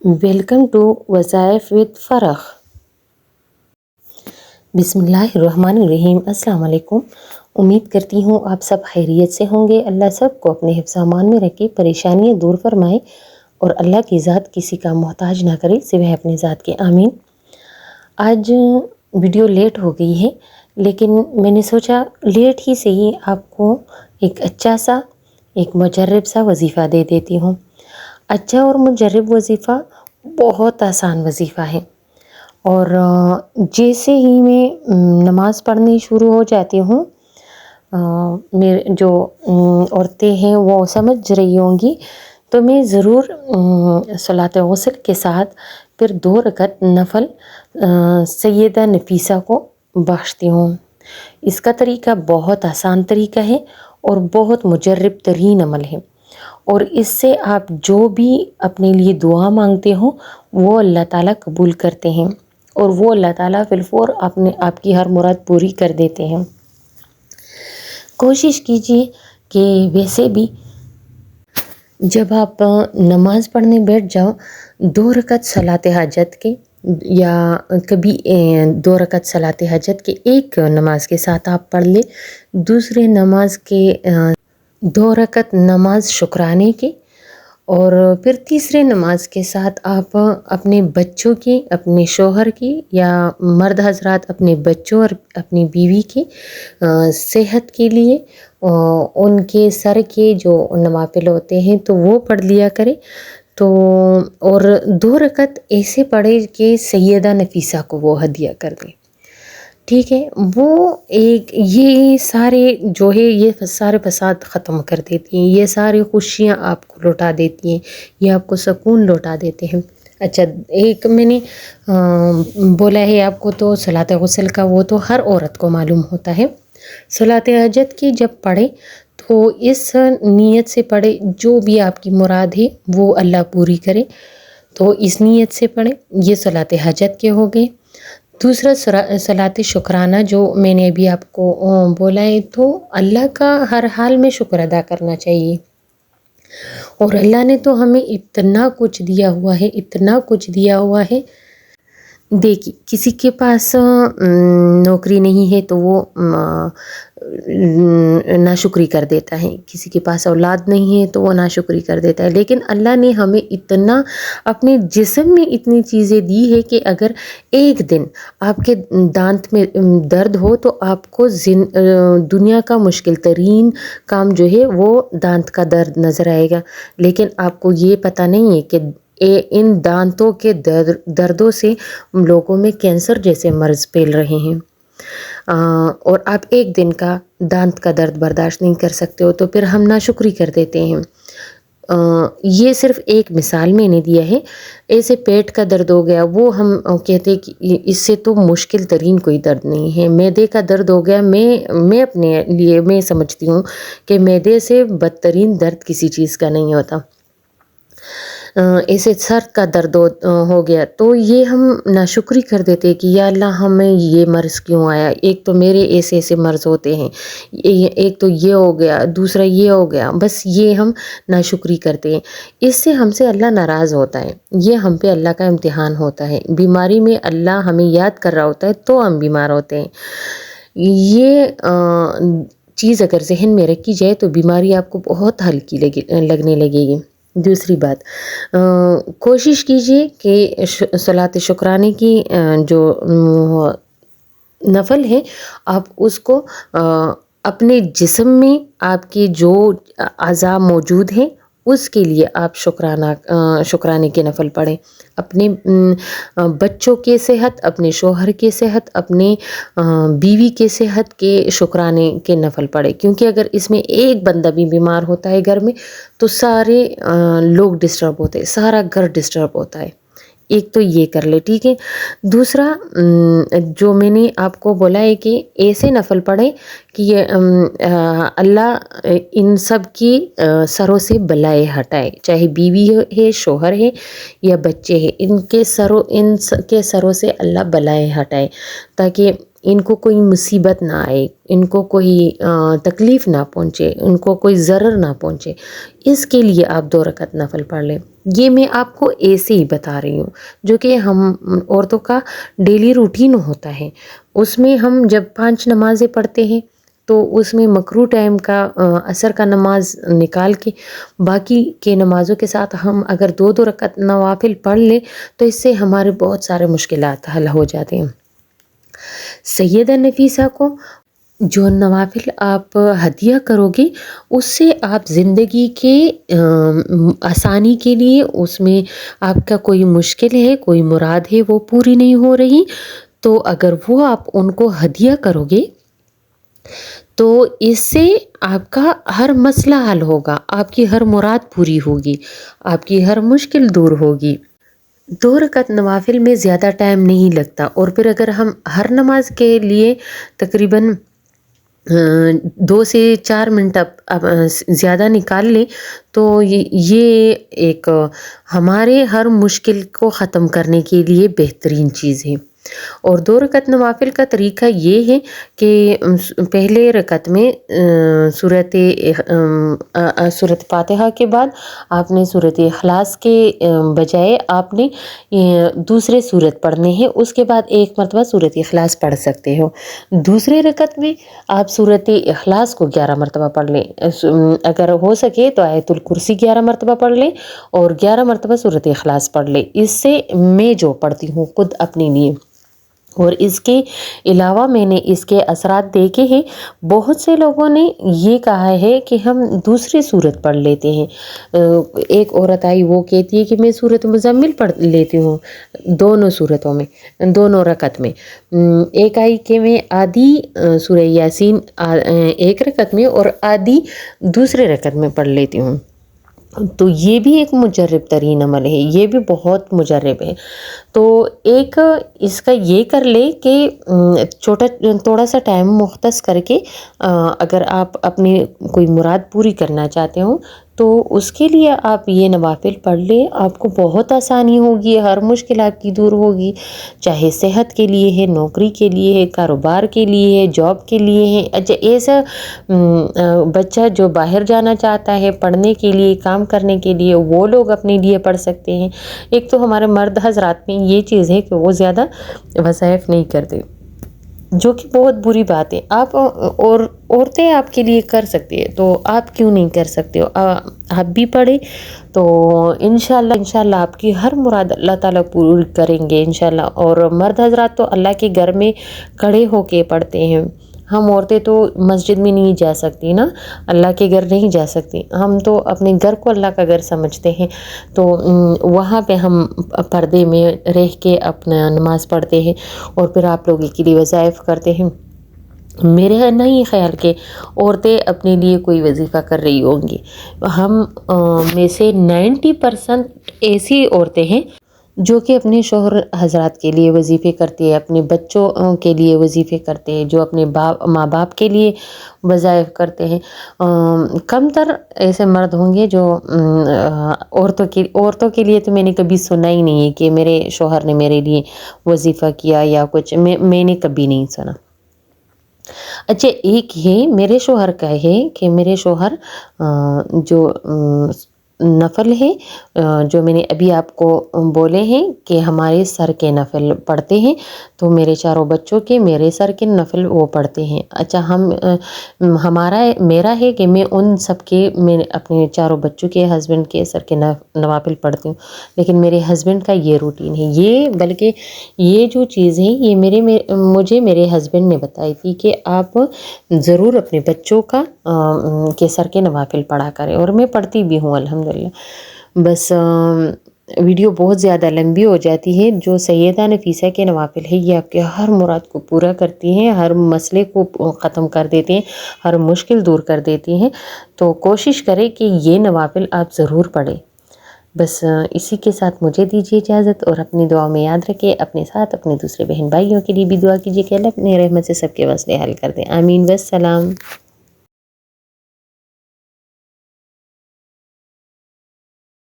Welcome to وظائف with فرح۔ بسم اللہ الرحمن الرحیم۔ السلام علیکم۔ امید کرتی ہوں آپ سب خیریت سے ہوں گے۔ اللہ سب کو اپنے حفظ امان میں رکھے، پریشانیاں دور فرمائے اور اللہ کی ذات کسی کا محتاج نہ کرے سوائے اپنے ذات کے، آمین۔ آج ویڈیو لیٹ ہو گئی ہے، لیکن میں نے سوچا لیٹ ہی سے ہی آپ کو ایک اچھا سا ایک مجرب سا وظیفہ دے دیتی ہوں۔ اچھا اور مجرب وظیفہ بہت آسان وظیفہ ہے، اور جیسے ہی میں نماز پڑھنی شروع ہو جاتی ہوں، میرے جو عورتیں ہیں وہ سمجھ رہی ہوں گی، تو میں ضرور صلاۃ غسل کے ساتھ پھر 2 رکعت نفل سیدہ نفیسہ کو بخشتی ہوں۔ اس کا طریقہ بہت آسان طریقہ ہے اور بہت مجرب ترین عمل ہے، اور اس سے آپ جو بھی اپنے لیے دعا مانگتے ہو وہ اللہ تعالیٰ قبول کرتے ہیں، اور وہ اللہ تعالیٰ فی الفور آپ کی ہر مراد پوری کر دیتے ہیں۔ کوشش کیجیے کہ ویسے بھی جب آپ نماز پڑھنے بیٹھ جاؤ، 2 رکعت صلاۃ حاجت کے یا کبھی 2 رکعت صلاۃ حاجت کے ایک نماز کے ساتھ آپ پڑھ لیں، دوسرے نماز کے 2 رکعت نماز شکرانے کے، اور پھر تیسرے نماز کے ساتھ آپ اپنے بچوں کی، اپنے شوہر کی، یا مرد حضرات اپنے بچوں اور اپنی بیوی کی صحت کے لیے ان کے سر کے جو نوافل ہوتے ہیں تو وہ پڑھ لیا کرے۔ تو اور 2 رکعت ایسے پڑھے کہ سیدہ نفیسہ کو وہ ہدیہ کر دیں، ٹھیک ہے؟ وہ ایک یہ سارے جو ہے یہ سارے فساد ختم کر دیتی ہیں، یہ ساری خوشیاں آپ کو لوٹا دیتی ہیں، یہ آپ کو سکون لوٹا دیتے ہیں۔ اچھا، ایک میں نے بولا ہے آپ کو تو صلاۃ غسل کا وہ تو ہر عورت کو معلوم ہوتا ہے۔ صلاۃ حاجت کی جب پڑھے تو اس نیت سے پڑھے جو بھی آپ کی مراد ہے وہ اللہ پوری کرے، تو اس نیت سے پڑھے۔ یہ صلاۃ حاجت کے ہو گئے۔ دوسرا صلاۃ شکرانہ جو میں نے ابھی آپ کو بولا ہے، تو اللہ کا ہر حال میں شکر ادا کرنا چاہیے، اور اللہ نے تو ہمیں اتنا کچھ دیا ہوا ہے، اتنا کچھ دیا ہوا ہے۔ دیکھیے، کسی کے پاس نوکری نہیں ہے تو وہ ناشکری کر دیتا ہے، کسی کے پاس اولاد نہیں ہے تو وہ ناشکری کر دیتا ہے، لیکن اللہ نے ہمیں اتنا اپنے جسم میں اتنی چیزیں دی ہے کہ اگر ایک دن آپ کے دانت میں درد ہو تو آپ کو دنیا کا مشکل ترین کام جو ہے وہ دانت کا درد نظر آئے گا، لیکن آپ کو یہ پتہ نہیں ہے کہ ان دانتوں کے دردوں سے لوگوں میں کینسر جیسے مرض پھیل رہے ہیں، اور آپ ایک دن کا دانت کا درد برداشت نہیں کر سکتے ہو تو پھر ہم ناشکری کر دیتے ہیں۔ یہ صرف ایک مثال میں نے دیا ہے۔ ایسے پیٹ کا درد ہو گیا، وہ ہم کہتے ہیں کہ اس سے تو مشکل ترین کوئی درد نہیں ہے۔ معدے کا درد ہو گیا، میں اپنے لیے میں سمجھتی ہوں کہ معدے سے بدترین درد کسی چیز کا نہیں ہوتا۔ ایسے سر کا درد ہو گیا تو یہ ہم ناشکری کر دیتے کہ یا اللہ ہمیں یہ مرض کیوں آیا، ایک تو میرے ایسے مرض ہوتے ہیں، ایک تو یہ ہو گیا، دوسرا یہ ہو گیا، بس یہ ہم ناشکری کرتے ہیں۔ اس سے ہم سے اللہ ناراض ہوتا ہے، یہ ہم پہ اللہ کا امتحان ہوتا ہے۔ بیماری میں اللہ ہمیں یاد کر رہا ہوتا ہے تو ہم بیمار ہوتے ہیں۔ یہ چیز اگر ذہن میں رکھی جائے تو بیماری آپ کو بہت ہلکی لگنے لگے گی۔ دوسری بات، کوشش کیجیے کہ صلاۃ شکرانے کی جو نفل ہے آپ اس کو اپنے جسم میں آپ کے جو اعضاء موجود ہیں اس کے لیے آپ شکرانے کے نفل پڑھیں، اپنے بچوں کے صحت، اپنے شوہر کے صحت، اپنے بیوی کے صحت کے شکرانے کے نفل پڑھیں، کیونکہ اگر اس میں ایک بندہ بھی بیمار ہوتا ہے گھر میں تو سارے لوگ ڈسٹرب ہوتے ہیں، سارا گھر ڈسٹرب ہوتا ہے۔ ایک تو یہ کر لے، ٹھیک ہے؟ دوسرا جو میں نے آپ کو بولا ہے کہ ایسے نفل پڑھیں کہ یہ اللہ ان سب کی سروں سے بلائے ہٹائے، چاہے بیوی ہے، شوہر ہے یا بچے ہیں، ان کے سروں سے اللہ بلائے ہٹائے، تاکہ ان کو کوئی مصیبت نہ آئے، ان کو کوئی تکلیف نہ پہنچے، ان کو کوئی ضرر نہ پہنچے۔ اس کے لیے آپ 2 رکعت نفل پڑھ لیں۔ یہ میں آپ کو ایسے ہی بتا رہی ہوں، جو کہ ہم عورتوں کا ڈیلی روٹین ہوتا ہے۔ اس میں ہم جب 5 نمازیں پڑھتے ہیں تو اس میں مکروہ ٹائم کا عصر کا نماز نکال کے باقی کے نمازوں کے ساتھ ہم اگر 2 رکعت نوافل پڑھ لیں تو اس سے ہمارے بہت سارے مشکلات حل ہو جاتے ہیں۔ سیدہ نفیسہ کو جو نوافل آپ ہدیہ کرو گے اس سے آپ زندگی کے آسانی کے لیے، اس میں آپ کا کوئی مشکل ہے، کوئی مراد ہے وہ پوری نہیں ہو رہی، تو اگر وہ آپ ان کو ہدیہ کرو گے تو اس سے آپ کا ہر مسئلہ حل ہوگا، آپ کی ہر مراد پوری ہوگی، آپ کی ہر مشکل دور ہوگی۔ 2 رکعت نوافل میں زیادہ ٹائم نہیں لگتا، اور پھر اگر ہم ہر نماز کے لیے تقریباً 2 سے 4 منٹ زیادہ نکال لیں تو یہ ایک ہمارے ہر مشکل کو ختم کرنے کے لیے بہترین چیز ہے۔ اور 2 رکعت نوافل کا طریقہ یہ ہے کہ پہلے رکعت میں سورۃ فاتحہ کے بعد آپ نے سورۃ اخلاص کے بجائے آپ نے دوسرے سورت پڑھنے ہیں، اس کے بعد ایک مرتبہ سورۃ اخلاص پڑھ سکتے ہو۔ دوسرے رکعت میں آپ سورۃ اخلاص کو 11 مرتبہ پڑھ لیں، اگر ہو سکے تو آیت الکرسی 11 مرتبہ پڑھ لیں اور 11 مرتبہ سورۃ اخلاص پڑھ لیں۔ اس سے میں جو پڑھتی ہوں خود اپنے لیے، اور اس کے علاوہ میں نے اس کے اثرات دیکھے ہیں، بہت سے لوگوں نے یہ کہا ہے کہ ہم دوسری سورت پڑھ لیتے ہیں۔ ایک عورت آئی، وہ کہتی ہے کہ میں سورۃ مزمل پڑھ لیتی ہوں دونوں صورتوں میں، دونوں رکعت میں۔ ایک آئی کہ میں آدھی سورہ یاسین ایک رکعت میں اور آدھی دوسرے رکعت میں پڑھ لیتی ہوں۔ تو یہ بھی ایک مجرب ترین عمل ہے، یہ بھی بہت مجرب ہے۔ تو ایک اس کا یہ کر لے کہ تھوڑا سا ٹائم مختص کر کے اگر آپ اپنی کوئی مراد پوری کرنا چاہتے ہوں تو اس کے لیے آپ یہ نوافل پڑھ لیں، آپ کو بہت آسانی ہوگی، ہر مشکل آپ کی دور ہوگی، چاہے صحت کے لیے ہے، نوکری کے لیے ہے، کاروبار کے لیے ہے، جاب کے لیے ہے۔ اچھا، ایسا بچہ جو باہر جانا چاہتا ہے پڑھنے کے لیے، کام کرنے کے لیے، وہ لوگ اپنے لیے پڑھ سکتے ہیں۔ ایک تو ہمارے مرد حضرات میں یہ چیز ہے کہ وہ زیادہ وظائف نہیں کرتے، جو کہ بہت بری بات ہے۔ آپ اور عورتیں آپ کے لیے کر سکتی ہیں، تو آپ کیوں نہیں کر سکتے ہو؟ آپ بھی پڑھیں تو انشاءاللہ آپ کی ہر مراد اللہ تعالیٰ پوری کریں گے انشاءاللہ۔ اور مرد حضرات تو اللہ کے گھر میں کھڑے ہو کے پڑھتے ہیں، ہم عورتیں تو مسجد میں نہیں جا سکتی نا، اللہ کے گھر نہیں جا سکتی، ہم تو اپنے گھر کو اللہ کا گھر سمجھتے ہیں، تو وہاں پہ ہم پردے میں رہ کے اپنا نماز پڑھتے ہیں اور پھر آپ لوگوں کے لیے وظائف کرتے ہیں۔ میرے نہیں خیال کہ عورتیں اپنے لیے کوئی وظیفہ کر رہی ہوں گی۔ ہم میں سے 90% ایسی عورتیں ہیں جو کہ اپنے شوہر حضرات کے لیے وظیفے کرتے ہیں، اپنے بچوں کے لیے وظیفے کرتے ہیں، جو اپنے ماں باپ کے لیے وظائف کرتے ہیں۔ کم تر ایسے مرد ہوں گے جو عورتوں کے لیے تو میں نے کبھی سنا ہی نہیں ہے کہ میرے شوہر نے میرے لیے وظیفہ کیا یا کچھ، میں نے کبھی نہیں سنا۔ اچھا، ایک ہے میرے شوہر کا ہے کہ میرے شوہر جو نفل ہے، جو میں نے ابھی آپ کو بولے ہیں کہ ہمارے سر کے نفل پڑھتے ہیں، تو میرے چاروں بچوں کے میرے سر کے نفل وہ پڑھتے ہیں۔ اچھا، میرا ہے کہ میں ان سب کے، میں اپنے چاروں بچوں کے، ہسبینڈ کے سر کے نوافل پڑھتی ہوں، لیکن میرے ہسبینڈ کا یہ روٹین ہے، بلکہ یہ جو چیز ہے یہ مجھے میرے ہسبینڈ نے بتائی تھی کہ آپ ضرور اپنے بچوں کے سر کے نوافل پڑھا کریں، اور میں پڑھتی بھی ہوں الحمدللہ۔ بس ویڈیو بہت زیادہ لمبی ہو جاتی ہے۔ جو سیدہ نفیسہ کے نوافل ہے یہ آپ کے ہر مراد کو پورا کرتی ہیں، ہر مسئلے کو ختم کر دیتے ہیں، ہر مشکل دور کر دیتی ہیں، تو کوشش کریں کہ یہ نوافل آپ ضرور پڑھیں۔ بس اسی کے ساتھ مجھے دیجیے اجازت، اور اپنی دعا میں یاد رکھیں، اپنے ساتھ اپنے دوسرے بہن بھائیوں کے لیے بھی دعا کیجیے کہ اللہ اپنی رحمت سے سب کے مسئلے حل کر دیں۔ آمین، والسلام۔